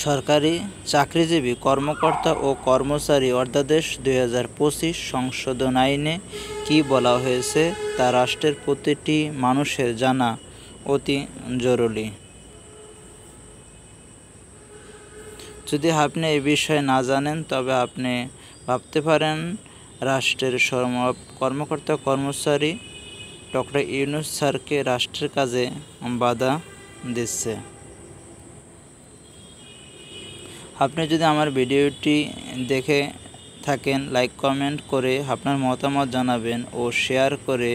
সরকারি চাকরিজীবী কর্মকর্তা ও কর্মচারী অধ্যাদেশ ২০২৫ সংশোধন আইনে কী বলা হয়েছে তা রাষ্ট্রের প্রতিটি মানুষের জানা অতি জরুরি। যদি আপনি এই বিষয়ে না জানেন তবে আপনি ভাবতে পারেন রাষ্ট্রের কর্মকর্তা কর্মচারী ডক্টর ইউনূস স্যারকে রাষ্ট্রের কাজে বাধা দিচ্ছে। আপনি যদি আমার ভিডিওটি দেখে থাকেন, লাইক কমেন্ট করে আপনার মতামত জানাবেন ও শেয়ার করে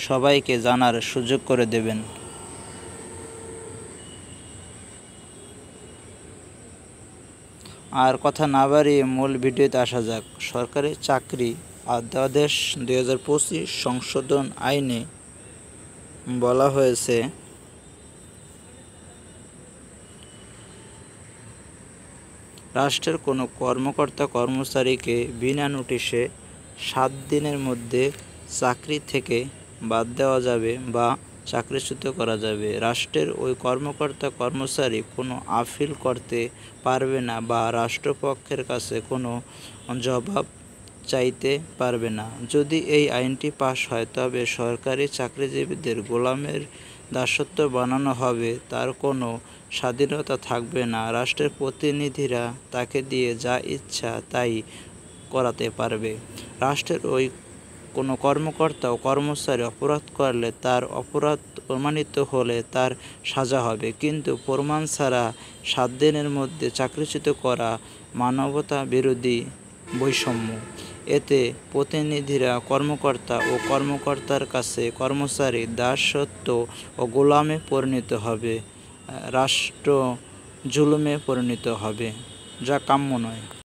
সবাইকে জানার সুযোগ করে দেবেন। আর কথা না বাড়িয়ে মূল ভিডিওতে আসা যাক। সরকারি চাকরি অধ্যাদেশ ২০২৫ সংশোধন আইনে বলা হয়েছে, রাষ্ট্রের কোনো কর্মকর্তা কর্মচারীকে বিনা নোটিশে 7 দিনের মধ্যে চাকরি থেকে বাদ দেওয়া যাবে বা চাকরিচ্যুত করা যাবে। রাষ্ট্রের ওই কর্মকর্তা কর্মচারী কোনো আপিল করতে পারবে না বা রাষ্ট্রপক্ষের কাছে কোনো জবাব চাইতে পারবে না। যদি এই আইনটি পাশ হয় তবে সরকারি চাকরিজীবীদের গোলামের দাসত্ব বানানো হবে, তার কোনো স্বাধীনতা থাকবে না। রাষ্ট্রের প্রতিনিধিরা তাকে দিয়ে যা ইচ্ছা তাই করাতে পারবে। রাষ্ট্রের ওই কোনো কর্মকর্তা ও কর্মচারী অপরাধ করলে তার অপরাধ প্রমাণিত হলে তার সাজা হবে, কিন্তু প্রমাণ ছাড়া 7 দিনের মধ্যে চাকরিচ্যুত করা মানবতা বিরোধী বৈষম্য। এতে প্রতিনিধিরা কর্মকর্তা ও কর্মকর্তার কাছে কর্মচারী দাসত্ব ও গোলামে পরিণত হবে, রাষ্ট্র জুলুমে পরিণত হবে, যা কাম্য নয়।